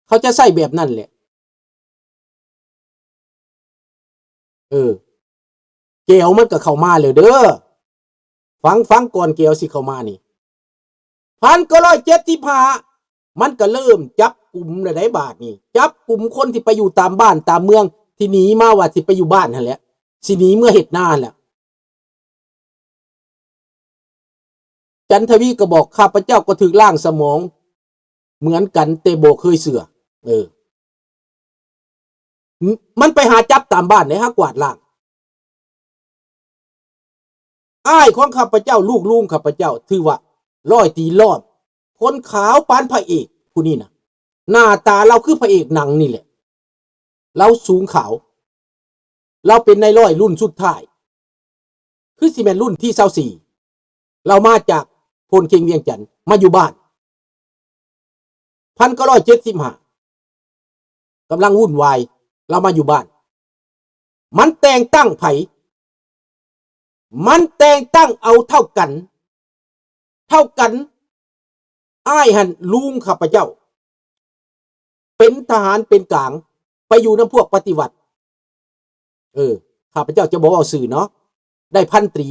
เขาจะใส่แบบนั้นแหละเกลมันก็เข้ามาเลยเด้อฟังก่อนเกลสิเข้ามานี่1975มันก็เริ่มจับกลุ่มได้บาทนี่จับกลุ่มคนที่ไปอยู่ตามบ้านตามเมืองที่หนีมาว่าสิไปอยู่บ้านนั่นแหละสิหนีเมื่อเฮ็ดนาแหละจันทวีก็บอกข้าพเจ้าก็ถึกล่างสมองเหมือนกันแต่บ่เคยเสือมันไปหาจับตามบ้านได้ฮะกวาดล่างอ้ายของข้าพเจ้าลูกลุงข้าพเจ้าถือว่าร้อยตีล้อมคนขาวปานพระเอกผู้นี้นะหน้าตาเราคือพระเอกหนังนี่แหละเราสูงขาวเราเป็นในร้อยรุ่นสุดท้ายคือสิแม่นรุ่นที่24เรามาจากพลเคียงเวียงจันทน์มาอยู่บ้าน1975กำลังวุ่นวายเรามาอยู่บ้านมันแต่งตั้งไผมันแต่งตั้งเอาเท่ากันอ้ายหันลุงข้าพเจ้าเป็นทหารเป็นกลางไปอยู่น้ำพวกปฏิวัติข้าพเจ้าจะบอกเอาสื่อเนาะได้พันตรี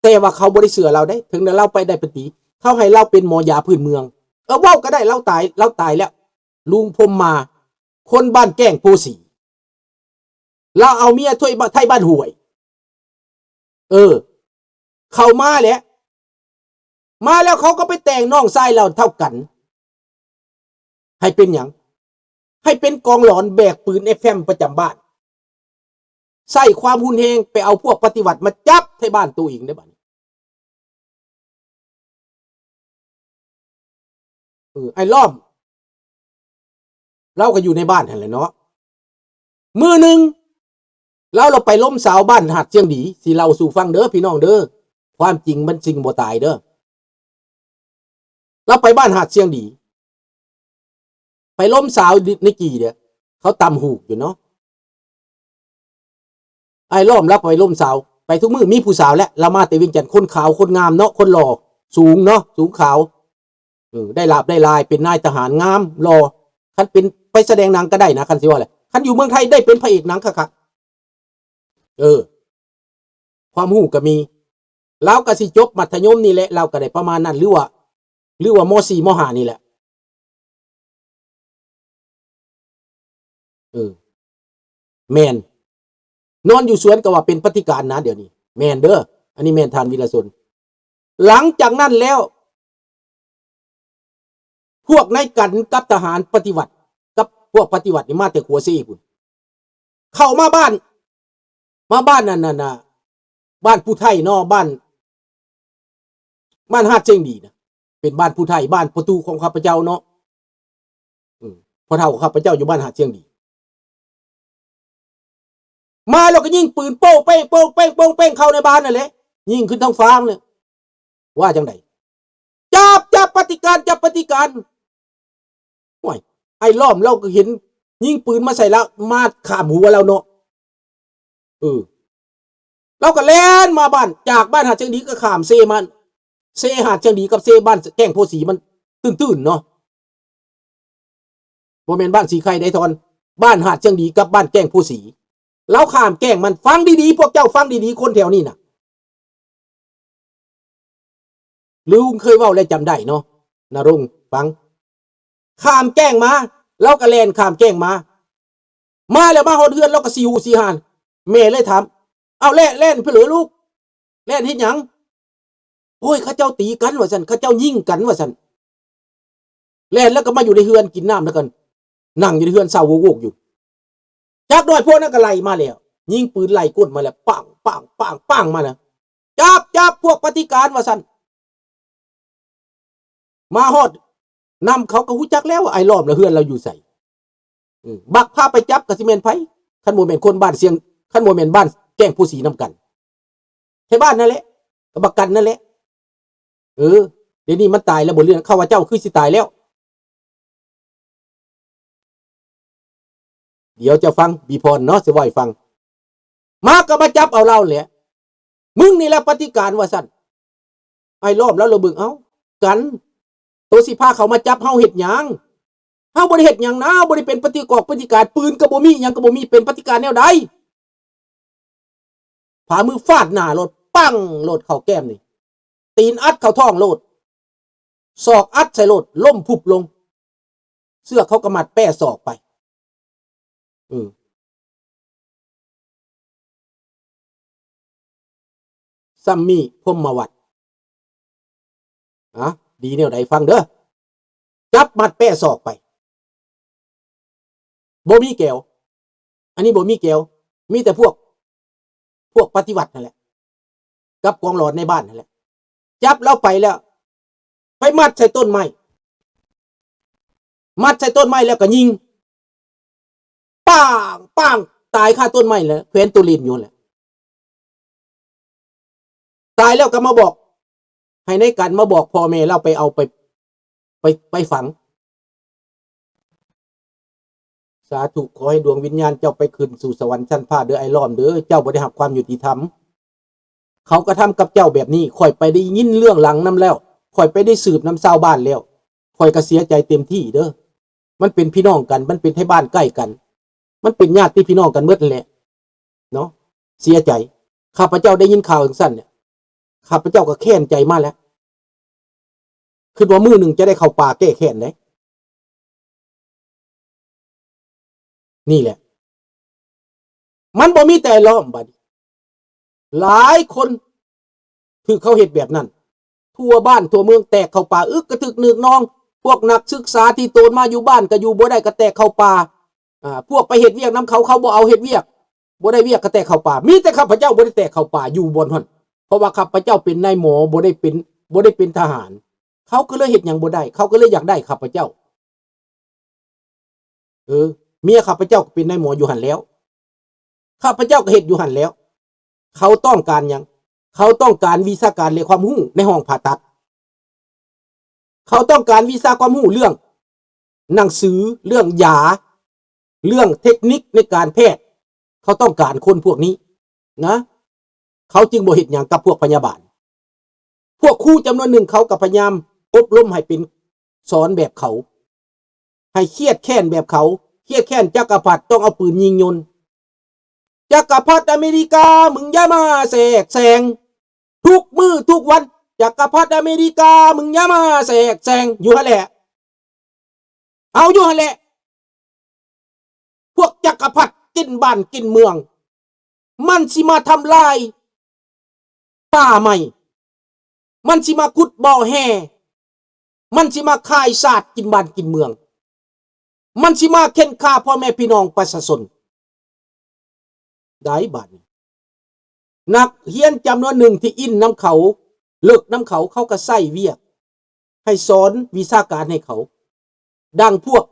แต่ว่าเขาบ่ได้เสือเราได้ถึงเราไปได้พันตรีเขาให้เราเป็นหมอยาพื้นเมืองเว้าก็ได้เราตายแล้วลุงพมมาคนบ้านแก้งโพสีเราเอาเมียถ้วยไทยบ้านห่วยเข้ามาแล้วเขาก็ไปแต่งน้องชายเราเท่ากันให้เป็นหยังให้เป็นกองหลอนแบกปืน FM ประจำบ้านใส่ความหุนแฮงไปเอาพวกปฏิวัติมาจับที่บ้านตัวเองได้บัดนี้ไอ้ล้อมเราก็อยู่ในบ้านนั่นแหละเนาะมื้อนึงเราไปล้มเสาบ้านหัดเชียงดีสิเล่าสู่ฟังเด้อพี่น้องเด้อความจริงมันจริงบ่ตายเด้อเราไปบ้านหัดเชียงดีไปล้มสาวในกี่เนี่ยเขาตำหูกอยู่เนาะไอ้ล้อมรับไปล้มสาวไปทุกมือมีผู้สาวและเรามาแต่เวียงจันทน์คนขาวคนงามเนาะคนหล่อสูงเนาะสูงขาวได้ลาบได้ลายเป็นนายทหารงามหล่อคันเป็นไปแสดงหนังก็ได้นะคันสิว่าอะไรคันอยู่เมืองไทยได้เป็นพระเอกหนังคักความหูก็มีเราก็สิจบมัธยมนี่แหละเราก็ได้ประมาณนั้นหรือว่าม.4 ม.5 นี่แหละแมนนอนอยู่สวนก็ว่าเป็นปฏิการนะเดี๋ยวนี้แมนเด้ออันนี้แมนทานวิรสนหลังจากนั้นแล้วพวกนายกันกับทหารปฏิวัติกับพวกปฏิวัตินี่มาแต่ขัวซี่พุ่นเข้ามาบ้านนั่นน่ะบ้านผู้ไทยเนาะบ้านฮาดเชิงดีนะเป็นบ้านผู้ไทยบ้านประตูของข้าพเจ้าเนาะพอเท่าข้าพเจ้าอยู่บ้านหาดเชียงดีมาแล้วก็ยิงปืนโป้งเป้งเข้าในบ้านนั่นแหละยิงขึ้นท้องฟ้าเลยว่าจังไดจับปฏิการโอ้ยไอ้ล้อมเราก็เห็นยิงปืนมาใส่แล้วมาข่ามหัวเราเนาะเราก็แล่นมาบ้านจากบ้านหาดเชียงดีก็ข้ามเซหาดเชียงดีกับเซบ้านแก้งโพสีมันตื้นๆเนาะบ่แม่นบ้านสีไข่ได้ทอนบ้านหาดเชียงดีกับบ้านแก้งโพสีเราข้ามแก้งมันฟังดีๆพวกเจ้าฟังดีๆคนแถวนี้น่ะลุงเคยเว้าและจำได้เนาะนรงค์ฟังข้ามแก้งมาเราก็แล่นข้ามแก้งมาแล้วมาฮอดเฮือนเราก็สิหูสิหานแม่เลยถามเอาแล่นเพิ่นเหรอลูกแล่นเฮ็ดหยังโอ้ยเขาเจ้าตีกันว่าซั่นเขาเจ้ายิงกันว่าซั่นแล่นแล้วก็มาอยู่ในเฮือนกินน้ำแล้วกันนั่งอยู่ในเฮือนเศร้าโวกอยู่จักน้อยพวกนั้นก็ไล่มาแล้วยิงปืนไล่ก้นมาแล้วปังมาแล้วจับพวกปฏิการว่าซั่นมาฮอดนำเขาก็ฮู้จักแล้วไอ้ล้อมแล้วเฮือนเราอยู่ไสบักพาไปจับก็สิแม่นไผคันบ่แม่นคนบ้านเสียงคันบ่แม่นบ้านแก้งผู้สีนำกันแค่บ้านนั่นแหละก็บักกันนั่นแหละเดี๋ยวนี้มันตายแล้วบ่เรื่องข้าว่าเจ้าคือสิตายแล้วเดี๋ยวจะฟังบีพรเนาะสิว่าให้ฟังมาก็มาจับเอาเราแหละมึงนี่แหละปฏิการว่าซั่นไอ้รอบแล้วเราเบิ่งเอ้ากันตัวสิพาเขามาจับเฮาเฮ็ดหยัง เฮาบ่ได้เฮ็ดหยังนะบ่ได้เป็นปฏิกรปฏิการปืนก็บ่มีหยังก็บ่มีเป็นปฏิการแนวใดผามือฟาดหน้ารถปังรถเข้าแก้มนี่ตีนอัดเข้าท้องรถศอกอัดใส่รถล้มพุบลงเสื้อเขากำมัดแป้ศอกไปซัมมี่พมมาวัดดีแนวใดฟังเด้อจับมัดแป้ศอกไปบ่มีแก้วอันนี้บ่มีแก้วมีแต่พวกปฏิวัตินั่นแหละกับกองหลอดในบ้านนั่นแหละจับแล้วไปแล้วไปมัดใส่ต้นไม้แล้วก็ยิงป้างป้างตายคาต้นไม้แล้วแขวนตุลินอยู่แหละตายแล้วก็มาบอกให้ในกันมาบอกพ่อแม่เราไปเอาไปฝังสาธุขอให้ดวงวิญญาณเจ้าไปขึ้นสู่สวรรค์ชั้นฟ้าเด้อไอ้ล้อมเด้อเจ้าบ่ได้รับความยุติธรรมเขากระทำกับเจ้าแบบนี้ค่อยไปได้ยินเรื่องหลังน้ำแล้วค่อยไปได้สืบน้ำชาวบ้านแล้วค่อยก็เสียใจเต็มที่เด้อมันเป็นพี่น้องกันมันเป็นไทบ้านใกล้กันมันเป็นญาติพี่น้องกันเมื่อนั่นแหละเนาะเสียใจข้าพเจ้าได้ยินข่าวสั้นเนี่ยข้าพเจ้าก็แค้นใจมากแล้วคือว่ามือหนึ่งจะได้เข้าป่าแก้แค้นได้นี่แหละมันบ่มีแต่ล้อมบัดหลายคนคือเขาเห็นแบบนั้นทั่วบ้านทั่วเมืองแตกเข้าป่าอึกกระทึกนึกนองพวกนักศึกษาที่โตมาอยู่บ้านก็อยู่บ่ได้ก็แตกเข้าป่าพวกไปเฮ็ดเวียกน้ำเขาบ่เอาเฮ็ดเวียกบ่ได้เวียกก็แตกเข้าป่ามีแต่ข้าพเจ้าบ่ได้แตกเข้าป่าอยู่บนหั่นเพราะว่าข้าพเจ้าเป็นนายหมอบ่ได้เป็นทหารเขาก็เลยเฮ็ดหยังบ่ได้เขาก็เลยอยากได้ข้าพเจ้าเมียข้าพเจ้าก็เป็นนายหมออยู่หั่นแล้วข้าพเจ้าก็เฮ็ดอยู่หั่นแล้วเขาต้องการหยังเขาต้องการวิชาการและความรู้ในห้องผ่าตัดเขาต้องการวิชาความรู้เรื่องหนังสือเรื่องยาเรื่องเทคนิคในการแพทย์เขาต้องการคนพวกนี้นะเขาจึงบ่เฮ็ดหยังกับพวกพยาบาลพวกครูจำนวนหนึ่งเขาก็พยายามอบรมให้เป็นสอนแบบเขาให้เครียดแค้นแบบเขาเครียดแค้นจักรพรรดิต้องเอาปืนยิงยนต์จักรพรรดิอเมริกามึงอย่ามาแทรกแซงทุกมื้อทุกวันจักรพรรดิอเมริกามึงอย่ามาแทรกแซงอยู่หั่นแหละเอาอยู่หั่นแหละพวกจักรพรรดิกินบ้านกินเมืองมันสิมาทำลายป่าใหม่มันสิมาขุดบ่อแห่มันสิมาฆ่าสัตว์กินบ้านกินเมืองมันสิมาเค้นฆ่าพ่อแม่พี่น้องประชาชนได้บัดนักเรียนจำนวนหนึ่งที่อินน้ำเขาเลิกน้ำเขาเขาก็ใส่เวียกให้สอนวิชาการให้เขาดังพวก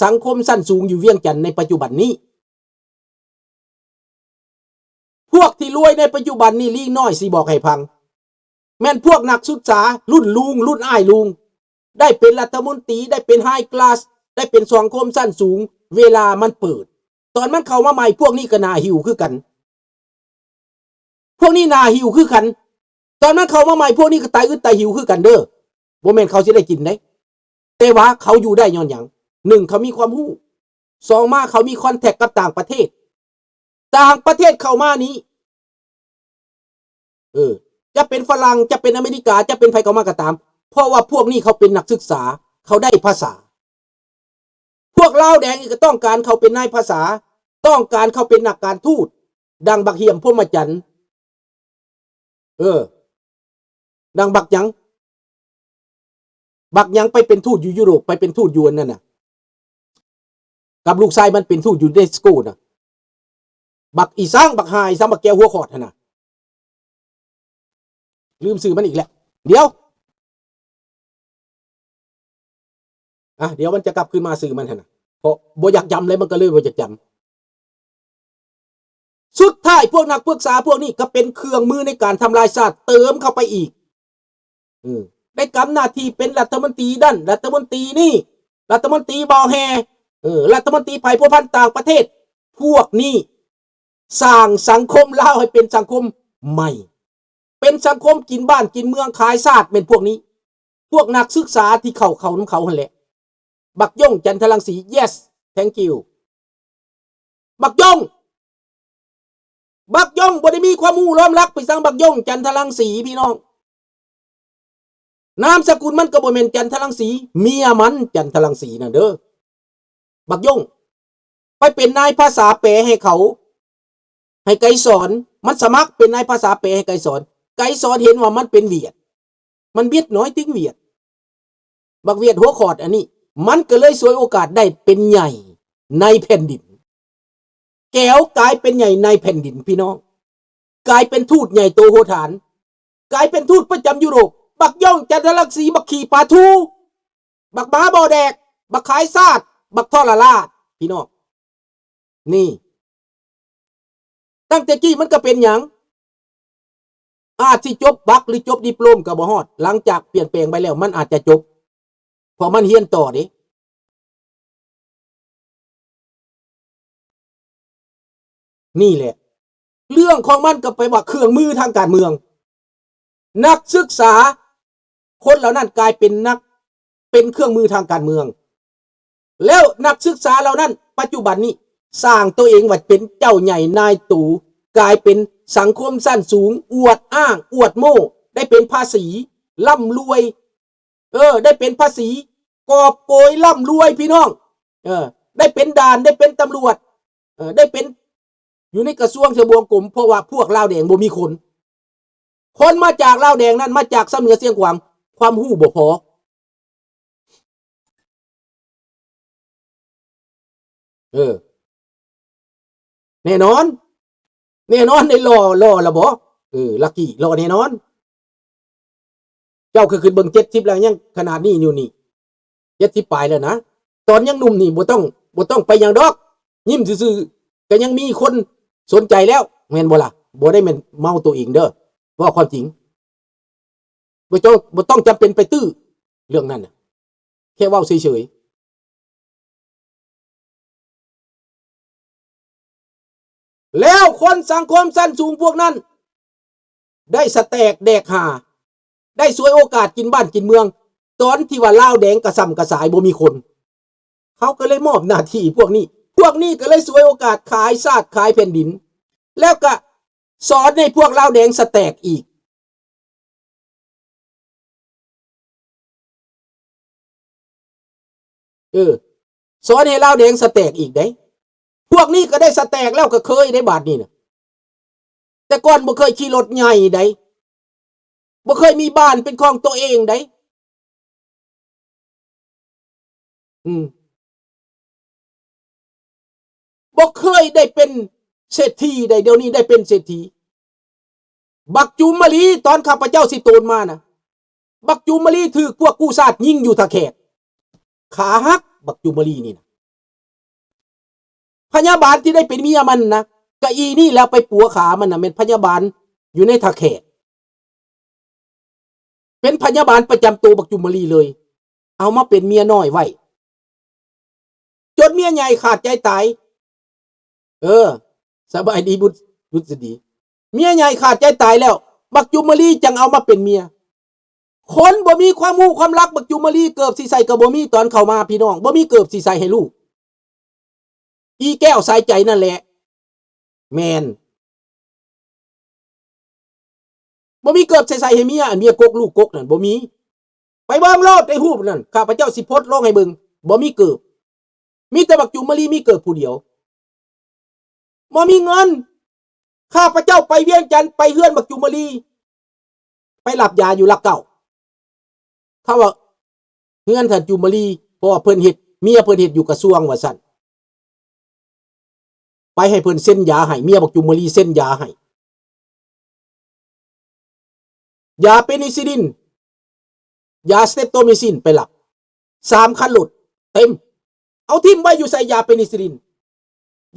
สังคมสั้นสูงอยู่เวียงจันทน์ในปัจจุบันนี้พวกที่รวยในปัจจุบันนี้ลีน้อยสิบอกให้พังแม่นพวกนักศึกษารุ่นลุงรุ่นอ้ายลุงได้เป็นรัฐมนตรีได้เป็นไฮคลาสได้เป็นสังคมสั้นสูงเวลามันเปิดตอนมันเข้ามาใหม่พวกนี้ก็น่าหิวคือกันพวกนี้น่าหิวคือกันตอนนั้นเข้ามาใหม่พวกนี้ก็ตายอึดตายหิวคือกันเด้อบ่แม่นเขาสิได้กินได้แต่ว่าเขาอยู่ได้ย้อนหยังหนึ่งเขามีความรู้สองมาเขามีคอนแทคกับต่างประเทศเข้ามานี้จะเป็นฝรั่งจะเป็นอเมริกาจะเป็นไผเข้ามาก็ตามเพราะว่าพวกนี้เขาเป็นนักศึกษาเขาได้ภาษาพวกลาวแดงก็ต้องการเขาเป็นนายภาษาต้องการเขาเป็นนักการทูตดังบักเหี่ยมพรหมจันทร์ดังบักหยังไปเป็นทูตอยู่ยุโรปไปเป็นทูตอยู่นั่นน่ะกับลูกชายมันเป็นทูตอยู่ในสกูน่ะบักอีสร้างบักหายซ้ำบักแก้วหัวขอดน่ะลืมสื่อมันอีกแล้วเดี๋ยวมันจะกลับขึ้นมาสื่อมันน่ะเพราะบ่อยากจำเลยมันก็เลยบ่อยากจำสุดท้ายพวกนักปรึกษาพวกนี้ก็เป็นเครื่องมือในการทำลายชาติเติมเข้าไปอีกได้กำหน้าที่เป็นรัฐมนตรีด้านรัฐมนตรีนี่รัฐมนตรีบ่อแฮรัฐมนตรีภัยพัวพันต่างประเทศพวกนี้สร้างสังคมลาวให้เป็นสังคมใหม่เป็นสังคมกินบ้านกินเมืองขายชาติเป็นพวกนี้พวกนักศึกษาที่เขาน้ำเขาหั่นแหละ บักย่องจันทรังสี yes thank you บักย่องบ่ได้มีความรู้ล้อมรักไปสั่งบักย่องจันทรังสีพี่น้องนามสกุลมันก็บ่แม่นจันทรังสีเมียมันจันทรังสีน่ะเด้อบักย่องไปเป็นนายภาษาแปลให้เขาให้ไกรสอนมันสมัครเป็นนายภาษาแปลให้ไกรสอนเห็นว่ามันเป็นเวียดมันเวียดน้อยติ้งเวียดบักเวียดหัวขอดอันนี้มันก็เลยสวยโอกาสได้เป็นใหญ่ในแผ่นดินแก้วกลายเป็นใหญ่ในแผ่นดินพี่น้องกลายเป็นทูตใหญ่โตโหฐานกลายเป็นทูตประจำยุโรปบักย่องจันทรังสีบักขี่ปลาทูบักบ้าบอแดกบักขายซาดบักทอละลาดพี่น้องนี่ตั้งแต่กี้มันก็เป็นหยังอาจสิจบบักหรือจบดิโปลมก็บ่ฮอดหลังจากเปลี่ยนแปลงไปแล้วมันอาจจะจบเพราะมันเรียนต่อเด้นี่แหละเรื่องของมันก็ไปว่าเครื่องมือทางการเมืองนักศึกษาคนเหล่านั้นกลายเป็นเครื่องมือทางการเมืองแล้วนักศึกษาเหล่านั้นปัจจุบันนี้สร้างตัวเองว่าเป็นเจ้าใหญ่นายตู่กลายเป็นสังคมสั้นสูงอวดอ้างอวดโม่ได้เป็นภาษีร่ำรวยได้เป็นภาษีกอบโกยร่ำรวยพี่น้องได้เป็นด่านได้เป็นตำรวจได้เป็นอยู่ในกระทรวงทบวงกรมเพราะว่าพวกลาวแดงบ่มีคนมาจากลาวแดงนั้นมาจากซ้ำเหนือเสียงขวางความหู้บ่พอแน่นอนในรอละบ่ลักกี้รอแน่นอนเจ้าคือเบิ่ง70แล้วยังขนาดนี้อยู่นี่70ปลายแล้วนะตอนยังหนุ่มนี่บ่ต้องไปหยังดอกยิ้มซื่อๆก็ยังมีคนสนใจแล้วแม่นบ่ล่ะบ่ได้แม่นเมาตัวเองเด้อว่าความจริงบ่ต้องจำเป็นไปตื้อเรื่องนั้นน่ะแค่เว้าเฉยๆแล้วคนสังคมสั้นสูงพวกนั้นได้สแตกแดกหาได้สวยโอกาสกินบ้านกินเมืองตอนที่ว่าลาวแดงกระส่ำกระสายบ่มีคนเขาก็เลยมอบหน้าที่พวกนี้ก็เลยสวยโอกาสขายชาติขายแผ่นดินแล้วก็สอนให้พวกลาวแดงสแตกอีกสอนให้ลาวแดงสแตกอีกได้พวกนี้ก็ได้สแตกแล้วก็เคยได้บาทนี่นะแต่ก่อนบ่เคยขี่รถใหญ่ได้บ่เคยมีบ้านเป็นของตัวเองได้บ่เคยได้เป็นเศรษฐีได้เดี๋ยวนี้ได้เป็นเศรษฐีบักจุมมะลีตอนข้าพเจ้าสิโตนมานะบักจุมมะลีถือพวกกู้ซาดยิงอยู่ทะแขกขาหักบักจุมมะลีนี่นะพยาบาลที่ได้เป็นเมียมันนะกะอีนี่แล้วไปปัวขามันนะเป็นพยาบาลอยู่ในทะแขกเป็นพยาบาลประจำตัวบักจุมมะลีเลยเอามาเป็นเมียน้อยไว้จนเมียใหญ่ขาดใจตายสบายดีบุษดีเมียใหญ่ขาดใจตายแล้วบักจุมมะลีจังเอามาเป็นเมียคนบ่มีความรู้ความรักบักจุมมะลีเกิบสิใส่กับบ่มีตอนเข้ามาพี่น้องบ่มีเกิบสิใส่ให้ลูกอีแก้วสายใจนั่นแหละแมนบ่มีเกิบใส่ให้เมียกกลูกกกนั่นบ่มีไปเบิ่งโลดไอ้ฮู้นั่นข้าพเจ้าสิโพสต์ลงให้เบิ่งบ่มีเกิบมีแต่บักจุมมะลีมีเกิบผู้เดียวบ่มีเงินข้าพเจ้าไปเวียงจันทน์ไปเฮือนบักจุมมะลีไปหลับยาอยู่หลักเก่าเขาว่าเฮือนท่านจุมมะลีเพราะว่าเพิ่นเฮ็ดเมียเพิ่นเฮ็ดอยู่กระทรวงว่าซั่นไปให้เพิ่นเซ็นยาให้เมียบักจุมมะลีเซ็นยาให้ยาเปนิซิลินยาสเตปโตมิซินไปหลับ3 คันรถเต็มเอาทิ่มไว้อยู่ใส่ยาเปนิซิลิน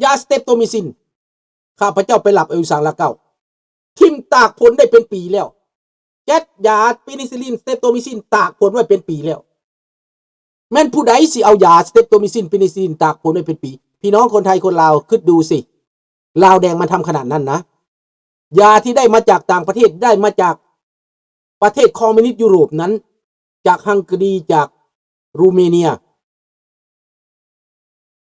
ยาสเตปโตมิซินข้าพเจ้าไปหลับอยู่สังละเก้าทิ่มตากผลได้เป็นปีแล้วแก๊สยาเปนิซิลินสเตปโตมิซินตากผลไว้เป็นปีแล้วแม่นผู้ใดสิเอายาสเตปโตมิซินเปนิซิลินตากผลไว้เป็นปีพี่น้องคนไทยคนลาวคิดดูสิลาวแดงมันทำขนาดนั้นนะยาที่ได้มาจากต่างประเทศได้มาจากประเทศคอมมิวนิสต์ยุโรปนั้นจากฮังการีจากรูเมเนีย